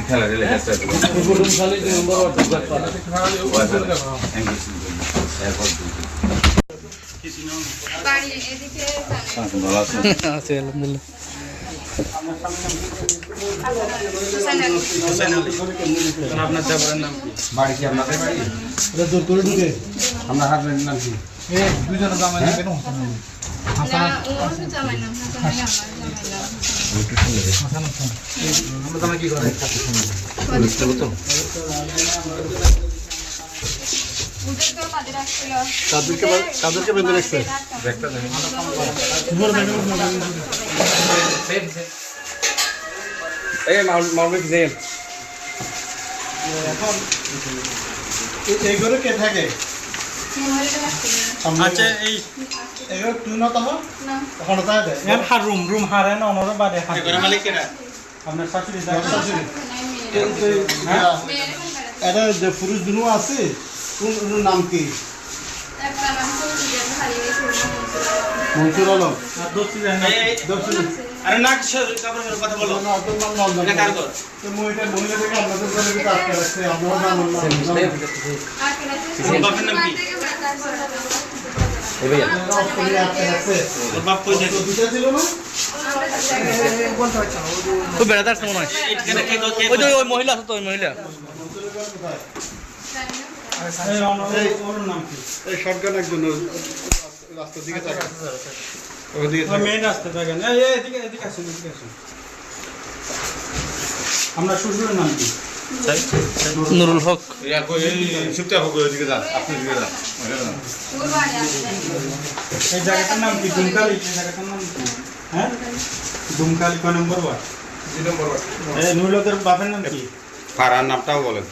খেলা রেলে আপনার দেবরের নাম কি? বাড়ি কি আপনাদের বাড়ি? জোর করে ঢুকে আপনার হাজবেন্ডের নাম কি? দুজনের জামাই নাম কেন? কি করে তাদেরকে বেঁধে রাখছে এই ঘরে কে থাকে? আচ্ছা এই এগুলো তুই না তখন তখন তাই দেয় এর হার রুম হারে না ওনার বাড়ি হার ঘরে মালিক কেনা আপনার শাশুড়ি শাশুড়ি এটা যে পুরুষ দুনো আছে কোন নাম কি? একটা নাম মনসুর আলম আর দোস্তি আরে না কাপড়ের কথা বলো না তো নাম না কার কর তো মহিলা থেকে আপনাদের ঘরে কি কাজ করছে আপনারা নাম বাপের নাম কি? এই ভাইয়া ওর বাপ কই থাকে? দুটো ছিল না তো বেড়াদার মনে হয় ওই যে ওই মহিলা আছে তো ওই মহিলা ওর নাম কি? এই শটগান একজন রাস্তার দিকে থাকে ওদিকে মেইন রাস্তা থাকে না এদিকে আসুন আমরা শ্বশুরের নাম কি? নুরুল হক সুপ্তা হক ওদিকে যান আপনি দিকে যান এই জায়গাটার নাম কি? দুমকালি এই জায়গাটার নাম কি? হ্যাঁ দুমকালি কয় নম্বর ওয়ার্ড? 2 নম্বর ওয়ার্ড। এই নুরুল হকের বাপের নাম কি? ফারার নামটাও বলেন।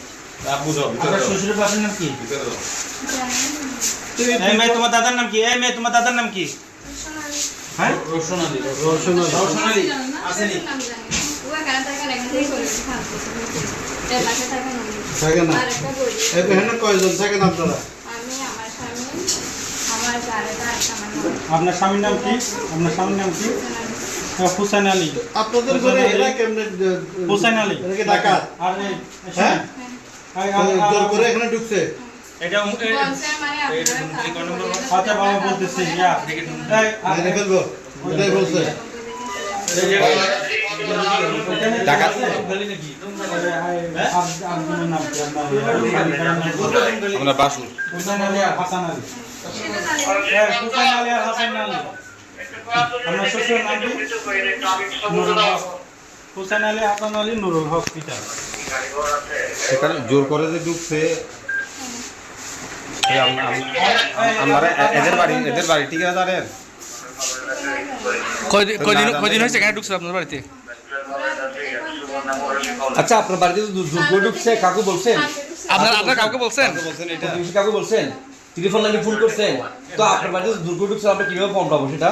আপু যাও ভিতরে যাও। শ্বশুরের বাপের নাম কি? ভিতরে যাও। এই মেয়ে তোমার দাদার নাম কি? এই মেয়ে তোমার দাদার নাম কি? হ্যাঁ রোশনালী আসেনি ওয়া কারণ টাকা লেখা দিয়ে করে খাচ্ছে এই বাসা টাকা না থাকে না এই বেহেন কয়জন থাকেন আপনারা? আমি আমার স্বামী আমার চারটা সামান্য আপনার স্বামীর নাম কি? আপনার স্বামীর নাম কি? হুসাইন আলী আপনাদের ঘরে এরা কেমনে হুসাইন আলী এটা কি ডাকাত আর হ্যাঁ জোর করে এখানে ঢুকছে এটা বলছে মানে আপনারা কোন নম্বর আচ্ছা বাবা বলতেছি ইয়া এই দেখে ফেলবো ওটাই বলছে ডাকাত গলি নাকি আপনার নাম কি? আপনার বাসুর হুসাইন আলী আর হাসান আলী হুসাইন আলী আর হাসান আলী আপনার শ্বশুর নাম কি? নুরুল হক হুসাইন আলী হাসান আলী নুরুল হক পিতা সেখানে জোর করে যে ঢুকছে আমরা এদের বাড়ি ঠিক আছে জানেন কয়দিন হয়েছে এখানে ঢুকছে আপনার বাড়িতে? আচ্ছা আপনার বাড়িতে জোর করে ঢুকছে কাকু বলছেন? আপনার কাউকে বলছেন? এটা কাকু বলছেন টেলিফোন লাইনে ফোন করছেন তো আপনার বাড়িতে জোর করে ঢুকছে আমরা কিভাবে ফোন পাবো সেটা?